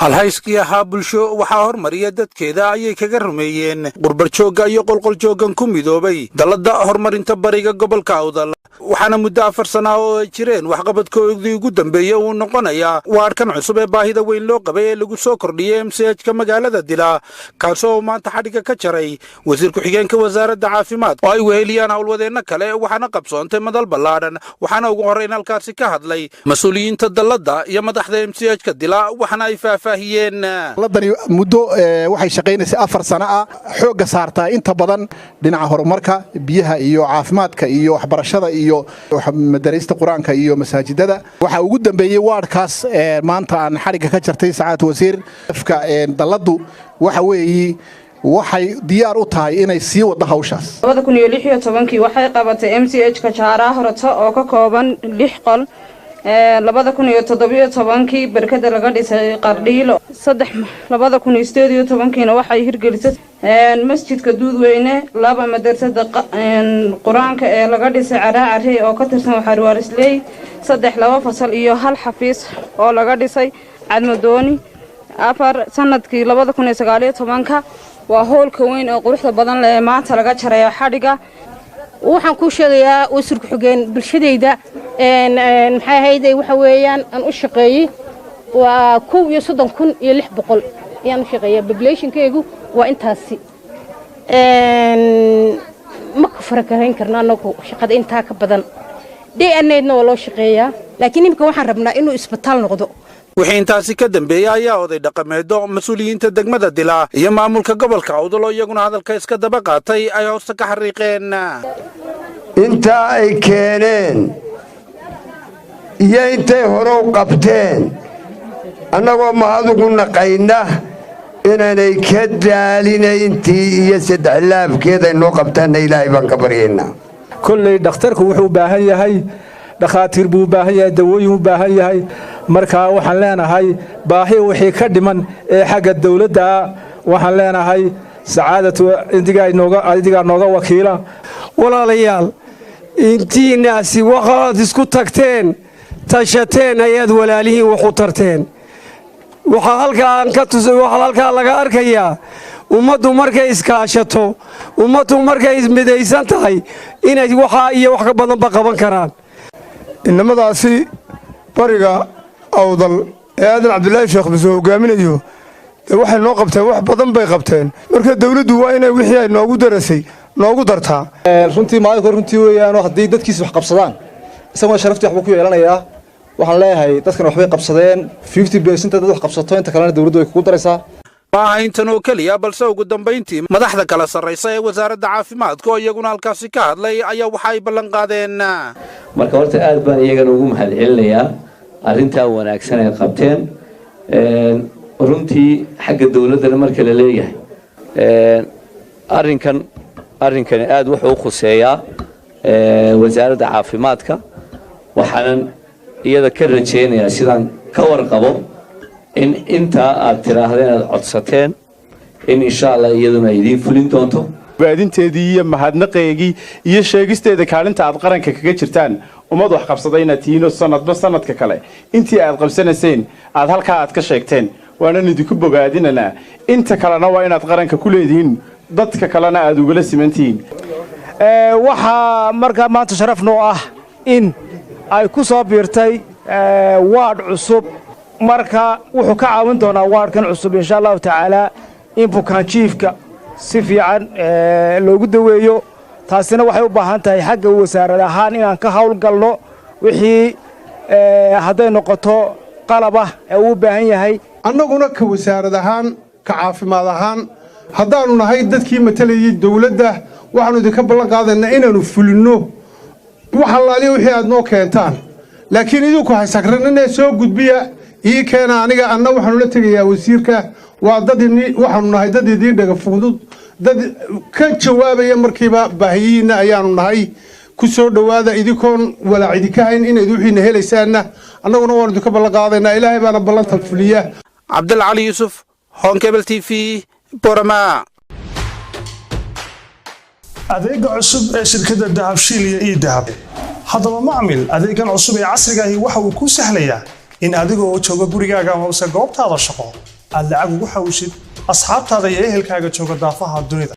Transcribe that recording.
halhayskii ahaa bulsho waxaa hormariya dadkeeda ayay kaga rumeeyeen qurbarjoogga iyo qolqoljooggan ku midoobay dalladda horumarinta bariga gobolka awdal waxaana muddo 4 sano oo ay jireen waxqabadkoodii ugu dambeeyay uu noqonayaa waarkan cusub ee baahida weyn loo qabay ee lagu soo kordhiyay MCH-ka magaalada Dila kaasoo maanta xadhiga ka jaray wasiir ku-xigeenka wasaaradda caafimaadka oo ay weheliyaan howlwadeenno kale waxaana qabsoontay madal ballaadhan waxaana ugu horreyn halkaasi ka hadlay mas'uuliyiinta dalladda iyo madaxda MCH-ka Dila waxaana ay ladani muddo waxay shaqaynaysaa 4 sano ah xoogga saartaa inta badan dhinaca horumarka biyaha iyo caafimaadka iyo waxbarashada iyo madarista quraanka iyo masaajidada waxa ugu dambeeyay waadkaas maanta aan xariga ka jartay saacad wasiir afka daladu waxa weeyii waxay diyaar u tahay inay sii wada hawshaas 2016 waxay qabatay MCH ka Jaara Horata oo ka kooban 6 qol 2017 barkada laga dhisay Qardhiilo 2018 waxay hirgelisay masjidka Duudweyne 2 madrasada quraanka ee laga dhisay Caraacari oo ka tirsan Xarwaarisley 3 fasal iyo 1 xafiis oo laga dhisay Cadmadooni 4 sanadkii 2019 waa hoolka weyn oo quruxda badan leh maanta laga jaray xadhiga waxaan ku sheegayaa wasiir ku-xigeen bulshadayda maxay hayday waxa weeyaan aan u shaqeeyay waa 13600 ayaan u shaqeeyay population-keegu waa intaasi ma ka farqayn karna anagu shaqada inta ka badan DNA-na waa loo shaqeeyaa laakiin imika waxaan rabnaa inuu isbitaal noqdo wixii intaasi ka dambeeyay ayaa oday dhaqameedo mas'uuliyiinta degmada Dila iyo maamulka gobolka Awdal oo iyaguna hadalka iska daba qaatay ay hoosta ka xariiqeen inta ay keeneen iyo intay hore u qabteen annagoo mahadugu naqayna inaanay ka daalinayntii iyo 3 laabkeed ay noo qabtaan Ilaahay baan ka baryeynaa kullay dhakhtarku wuxuu u baahan yahay dhakhaatiir buu u baahan yahay dawooyin u baahan yahay markaa waxaan leenahay baahi wixii ka dhiman ee xagga dawladda waxaan leenahay sacaadatu indiga nooga wakiila walaalayaal intiinaasi waxaad isku tagteen tashateen ayaad walaalihiin wax u tarteen waxa halkaa laga arkayaa ummaddu markay iskaashato ummaddu markay midaysan tahay inay waxa iyo wax ka badanba qaban karaan inamadaasi bariga awdal ee aadan cabdilaahi sheekh bisoo hogaaminayo waxay noo qabteen wax badan bay qabteen marka dawladdu waa inay wixii ay noogu darasay noogu dartaa runtii maalin runtii weeyaan haddii dadkiisa wax qabsadaan isagoo sharaftii waxba ku yeelanayaa waxaan leeyahay dadkan waxbay qabsadeen 50% dad wax qabsato inta kalena dawladdu way kugu daraysaa maaha intan oo keliya balse ugu dambayntii madaxda kala sarreysa ee wasaaradda caafimaadka oo iyaguna halkaasi ka hadlay ayaa waxa ay ballan qaadeen marka horta aad baan iyagana ugu mahadcelinayaa arrintaa wanaagsan ay qabteen runtii xagga dawladdana marka la leeyahay arrinkani aad wuxuu u khuseeyaa wasaaradda caafimaadka waxaanan iyada ka rajaynayaa sidaan ka warqabo in intaa aad tiraahdeen aad codsateen in insha Allah iyaduna idiin fulin doonto baadinteedii iyo mahadnaqeegii iyo sheegisteeda kaalinta aad qaranka kaga jirtaan ummad wax qabsadayna tiino sanadka kale intii aad qabsanayseen aad halka aad ka sheegteen waana idinku bogaadinana inta kalena waa inaad qaranka ku leedihiin dadka kalena aad uga simantiin waxa marka maanta sharaf noo ah in ay ku soo biirtay waad cusub marka wuxuu ka caawin doonaa waadkan cusub insha Allah taala in bukaan jiifka si fiican loogu daweeyo taasina waxay u baahan tahay xagga wasaaradda ahaan inaan ka hawl galno wixii haday noqoto qalab ah ee uu baahan yahay annaguna ka wasaarad ahaan ka caafimaad ahaan haddaanu nahay dadkii matalayay dawladda waxaanu idinka ballan qaadaynaa inaanu fulino wax allaaliya wixii aad noo keentaan laakiin idinku haysakranina soo gudbiya ii keena aniga anna waxaanu la tegayaa wasiirka waa waxaanu nahay dad idiin dhaga fudud dad ka jawaabaya markiiba baahiyihiinna ayaanu nahay ku soo dhowaada idinkoon walaac idinka hayn inayd wixiina helaysaanna annaguna waanu idinka ballan qaadaynaa ilaahay baana ballantan fuliya cabdilcali yuusuf honkebel TV borama adeega cusub ee shirkadda dahabshiil iyo ii dahab haddaba macmil adeegan cusub ee casriga ahi waxa uu ku sahlayaa in adigoo jooga gurigaaga hoose goobtaada shaqo aad lacag ugu xawshid asxaabtaada iyo ehelkaaga jooga daafaha dunida